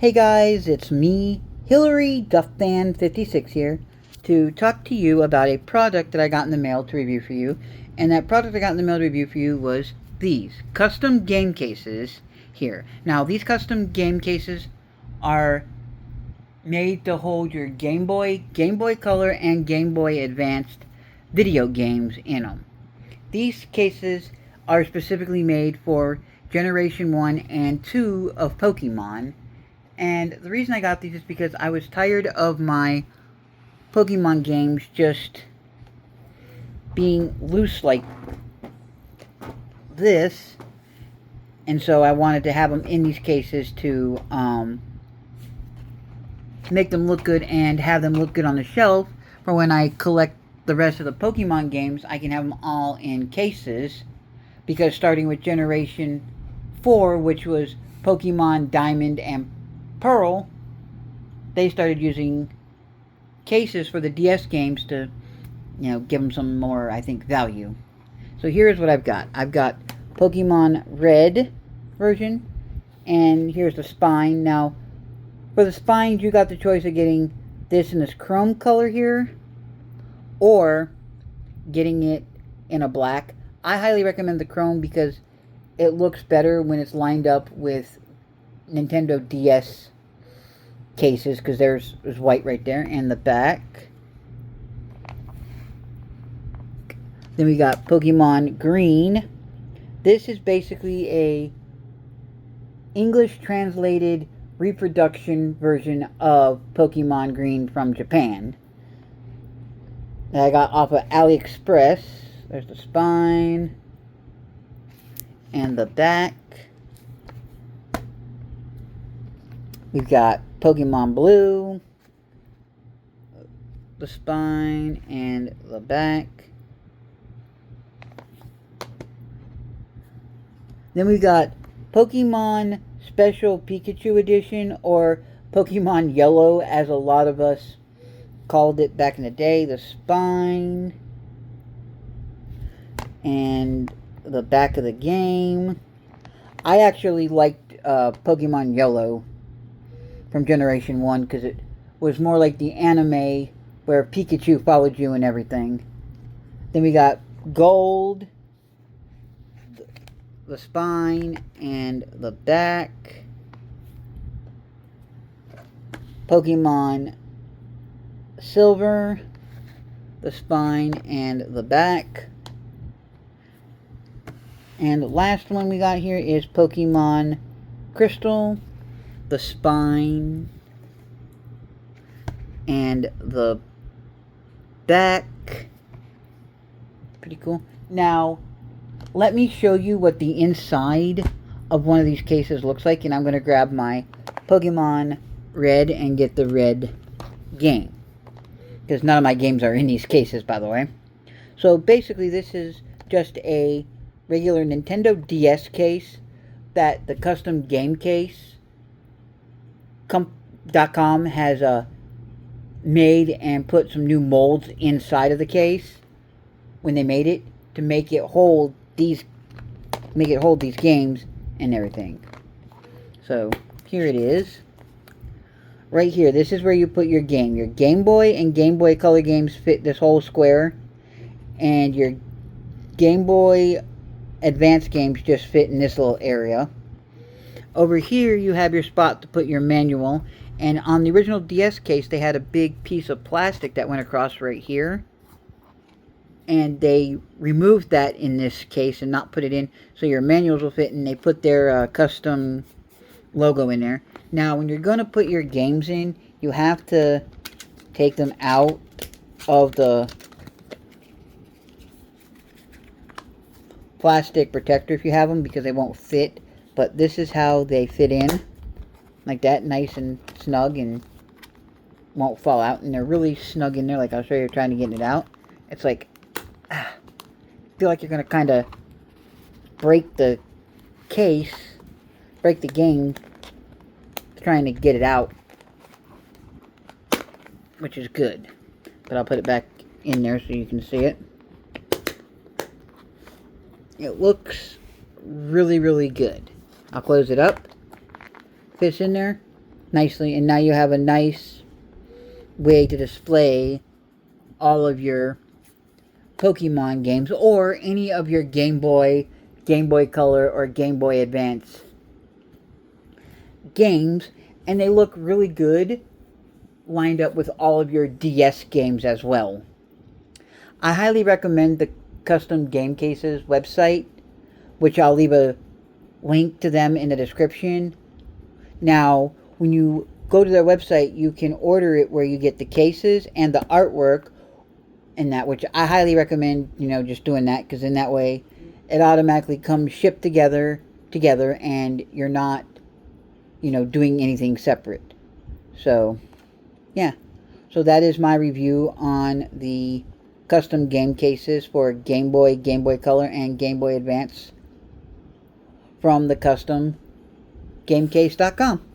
Hey guys, it's me, Hillary Duffman56 here, to talk to you about a product that I got in the mail to review for you. And that product I got in the mail to review for you was these custom game cases here. Now, these custom game cases are made to hold your Game Boy, Game Boy Color, and Game Boy Advanced video games in them. These cases are specifically made for Generation 1 and 2 of Pokemon. And the reason I got these is because I was tired of my Pokemon games just being loose like this. And so I wanted to have them in these cases to make them look good and have them look good on the shelf for when I collect the rest of the Pokemon games. I can have them all in cases, because starting with Generation 4, which was Pokemon Diamond and Pearl, they started using cases for the DS games to, give them some more, I think, value. So here's what I've got. I've got Pokemon Red version, and here's the spine. Now, for the spines, you got the choice of getting this in this chrome color here, or getting it in a black. I highly recommend the chrome because it looks better when it's lined up with Nintendo DS cases, because there's white right there, and the back. Then we got Pokemon Green. This is basically a English translated reproduction version of Pokemon Green from Japan that I got off of AliExpress. There's the spine and the back. We've got Pokemon Blue, the spine and the back. Then we got Pokemon Special Pikachu Edition, or Pokemon Yellow, as a lot of us called it back in the day. The spine and the back of the game. I actually liked Pokemon Yellow from Generation 1 because it was more like the anime where Pikachu followed you and everything. Then we got Gold, the spine and the back. Pokemon Silver, the spine and the back. And the last one we got here is Pokemon Crystal, the spine and the back. Pretty cool. Now, let me show you what the inside of one of these cases looks like, and I'm going to grab my Pokemon Red and get the red game, because none of my games are in these cases, by the way. So basically, this is just a regular Nintendo DS case that the custom game case .com has made and put some new molds inside of the case when they made it to make it hold these games and everything. So here it is. Right here, this is where you put your game. Your Game Boy and Game Boy Color games fit this whole square, and your Game Boy Advanced games just fit in this little area. Over here, you have your spot to put your manual, and on the original DS case, they had a big piece of plastic that went across right here, and they removed that in this case and not put it in, so your manuals will fit, and they put their custom logo in there. Now, when you're going to put your games in, you have to take them out of the plastic protector if you have them, because they won't fit. But this is how they fit in, like that, nice and snug, and won't fall out. And they're really snug in there, like I'll show you trying to get it out. It's like, feel like you're going to kind of break the case, break the game, trying to get it out, which is good. But I'll put it back in there so you can see it. It looks really, really good. I'll close it up. Fits in there. nicely, and now you have a nice way to display all of your Pokemon games or any of your Game Boy Color, or Game Boy Advance games, and they look really good lined up with all of your DS games as well. I highly recommend the Custom Game Cases website, which I'll leave a link to them in the description. Now, when you go to their website, you can order it where you get the cases and the artwork, and that, which I highly recommend, just doing that, because in that way it automatically comes shipped together, and you're not, doing anything separate. So, yeah. So that is my review on the custom game cases for Game Boy Color, and Game Boy Advance from the CustomGameCase.com.